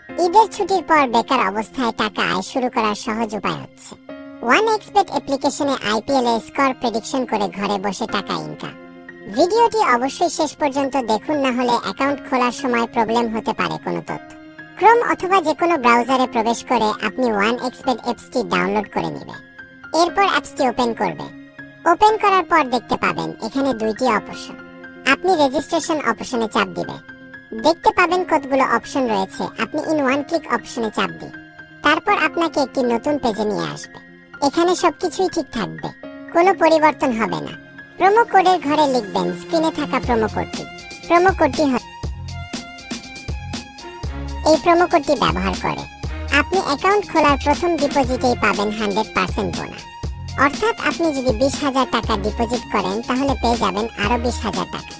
ঈদের ছুটির পর বেকার অবস্থায় টাকা আয় শুরু করার সহজ উপায় হচ্ছে OneXBet অ্যাপ্লিকেশনে আইপিএল এর স্কোর প্রেডিকশন করে ঘরে বসে টাকা ইনকাম। ভিডিওটি অবশ্যই শেষ পর্যন্ত দেখুন, না হলে অ্যাকাউন্ট খোলার সময় প্রবলেম হতে পারে কোনো তথ্য। ক্রোম অথবা যে কোনো ব্রাউজারে প্রবেশ করে আপনি OneXBet অ্যাপসটি ডাউনলোড করে নেবেন। এরপর অ্যাপসটি ওপেন করবেন। ওপেন করার পর দেখতে পাবেন এখানে দুইটি অপশন। আপনি রেজিস্ট্রেশন অপশনে চাপ দিবেন। দেখতে পাবেন কতগুলো অপশন রয়েছে। আপনি ইন ওয়ান ক্লিক অপশনে চাপ দিন। তারপর আপনাকে একটি নতুন পেজে নিয়ে আসবে। এখানে সবকিছুই ঠিক থাকবে, কোনো পরিবর্তন হবে না। প্রোমো কোডের ঘরে লিখবেন স্ক্রিনে থাকা প্রোমো কোডটি। এই প্রোমো কোডটি ব্যবহার করে আপনি অ্যাকাউন্ট খোলার প্রথম ডিপোজিটেই পাবেন 100% বোনাস। অর্থাৎ আপনি যদি 20,000 টাকা ডিপোজিট করেন তাহলে পেয়ে যাবেন আরো 20,000 টাকা,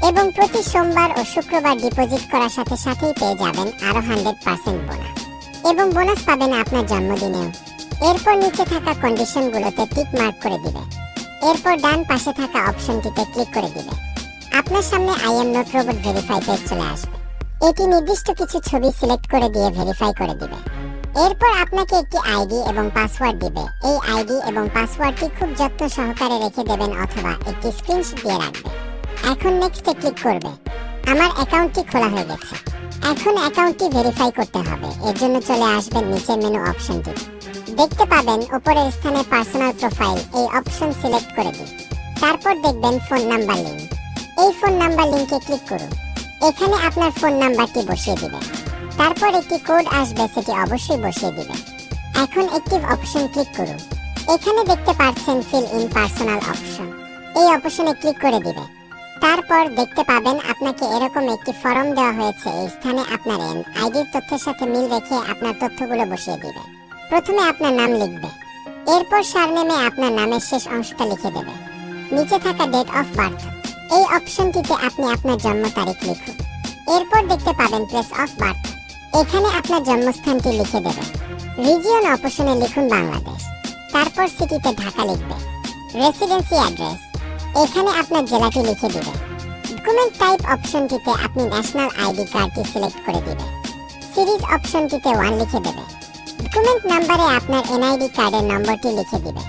এবং প্রতি সোমবার ও শুক্রবার ডিপোজিট করার সাথে সাথেই পেয়ে যাবেন আরো 100% বোনাস, এবং বোনাস পাবেন আপনার জন্মদিনেও। এরপর নিচে থাকা কন্ডিশনগুলোতে টিক মার্ক করে দিবে। এরপর ডান পাশে থাকা অপশনটিতে ক্লিক করে দিবে। আপনার সামনে I am not robot verify page চলে আসবে। এটি নির্দিষ্ট কিছু ছবি সিলেক্ট করে দিয়ে ভেরিফাই করে দিবে। এরপর আপনাকে একটি আইডি এবং পাসওয়ার্ড দিবে। এই আইডি এবং পাসওয়ার্ডটি খুব যত্ন সহকারে রেখে দেবেন অথবা একটি স্ক্রিনশট দিয়ে রাখবেন। এখন নেক্সটে ক্লিক করবে। আমার অ্যাকাউন্টটি খোলা হয়ে গেছে। এখন অ্যাকাউন্টটি ভেরিফাই করতে হবে। এর জন্য চলে আসবেন নিচের মেনু অপশনটি। দেখতে পাবেন উপরের স্থানে পার্সোনাল প্রোফাইল, এই অপশন সিলেক্ট করে দিন। তারপর দেখবেন ফোন নাম্বার লিংক। এই ফোন নাম্বার লিংকে ক্লিক করুন। এখানে আপনার ফোন নাম্বারটি বসিয়ে দিবেন। তারপর একটি কোড আসবে, সেটি অবশ্যই বসিয়ে দিবেন। এখন অ্যাক্টিভ অপশন ক্লিক করুন। এখানে দেখতে পাচ্ছেন ফিল ইন পার্সোনাল অপশন, এই অপশনে ক্লিক করে দিবেন। তারপর দেখতে পাবেন আপনাকে এরকম একটি ফর্ম দেওয়া হয়েছে। এই স্থানে আপনার আইডির তথ্যের সাথে মিল রেখে আপনার তথ্যগুলো বসিয়ে দিবেন। প্রথমে আপনার নাম লিখবে, এরপর সারনেমে আপনার নামের শেষ অংশটা লিখে দেবে। নিচে থাকা ডেট অফ বার্থ, এই অপশনটিতে আপনি আপনার জন্ম তারিখ লিখুন। এরপর দেখতে পাবেন প্লেস অফ বার্থ, এখানে আপনার জন্মস্থানটি লিখে দেবেন। রিজিয়ন অপশনে লিখুন বাংলাদেশ। তারপর সিটিতে ঢাকা লিখবে। রেসিডেন্সি অ্যাড্রেস, এখানে আপনার জেলাটি লিখে দিবেন। ডকুমেন্ট টাইপ অপশনটিতে আপনি ন্যাশনাল আইডি কার্ডটি সিলেক্ট করে দিবেন। সিরিজ অপশনটিতে 1 লিখে দেবেন। ডকুমেন্ট নাম্বারে আপনার এনআইডি কার্ডের নম্বরটি লিখে দিবেন।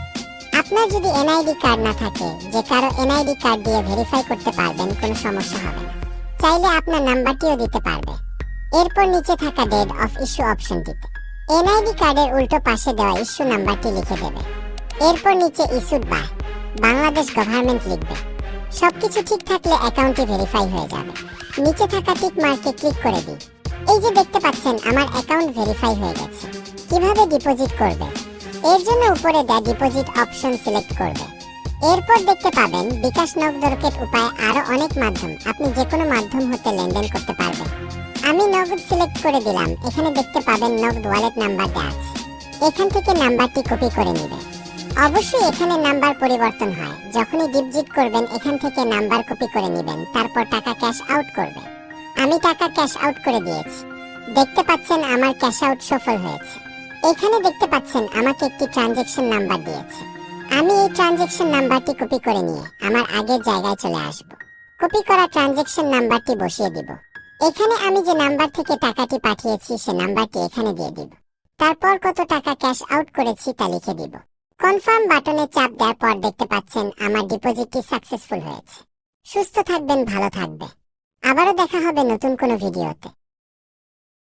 আপনার যদি এনআইডি কার্ড না থাকে, যে কারো এনআইডি কার্ড দিয়ে ভেরিফাই করতে পারবেন, কোনো সমস্যা হবে না। চাইলে আপনার নাম্বারটিও দিতে পারবে। এরপর নিচে থাকা ডেট অফ ইস্যু অপশনটিতে এনআইডি কার্ডের উল্টো পাশে দেওয়া ইস্যু নাম্বারটি লিখে দেবে। এরপর নিচে ইস্যুড বাই বাংলাদেশ গভর্নমেন্ট লিখবে। সবকিছু ঠিক থাকলে অ্যাকাউন্টটি ভেরিফাই হয়ে যাবে। নিচে থাকা টিক মার্কে ক্লিক করে দিন। এই যে দেখতে পাচ্ছেন আমার অ্যাকাউন্ট ভেরিফাই হয়ে গেছে। কিভাবে ডিপোজিট করবে? এর জন্য উপরে দেওয়া ডিপোজিট অপশন সিলেক্ট করবে। এরপর দেখতে পাবেন বিকাশ, নগদ, রকেট উপায় আরো অনেক মাধ্যম। আপনি যে কোনো মাধ্যম হতে লেনদেন করতে পারবেন। আমি নগদ সিলেক্ট করে দিলাম। এখানে দেখতে পাবেন নগদ ওয়ালেট নাম্বার দেওয়া আছে। এখান থেকে নাম্বারটি কপি করে নেবেন। অবশ্যই এখানে নাম্বার পরিবর্তন হয়। যখনই ডিপোজিট করবেন এখান থেকে নাম্বার কপি করে নেবেন। তারপর টাকা ক্যাশ আউট করবেন। আমি টাকা ক্যাশ আউট করে দিয়েছি। দেখতে পাচ্ছেন আমার ক্যাশ আউট সফল হয়েছে। এখানে দেখতে পাচ্ছেন আমাকে একটি ট্রানজ্যাকশন নাম্বার দিয়েছে। আমি এই ট্রানজ্যাকশন নাম্বারটি কপি করে নিয়ে আমার আগের জায়গায় চলে আসব। কপি করা ট্রানজ্যাকশন নাম্বারটি বসিয়ে দিব। এখানে আমি যে নাম্বার থেকে টাকাটি পাঠিয়েছি সে নাম্বারটি এখানে দিয়ে দিব। তারপর কত টাকা ক্যাশ আউট করেছি তা লিখে দিব। কনফার্ম বাটনে চাপ দেওয়ার পর দেখতে পাচ্ছেন আমার ডিপোজিটটি সাকসেসফুল হয়েছে। সুস্থ থাকবেন, ভালো থাকবে। আবারও দেখা হবে নতুন কোনো ভিডিওতে।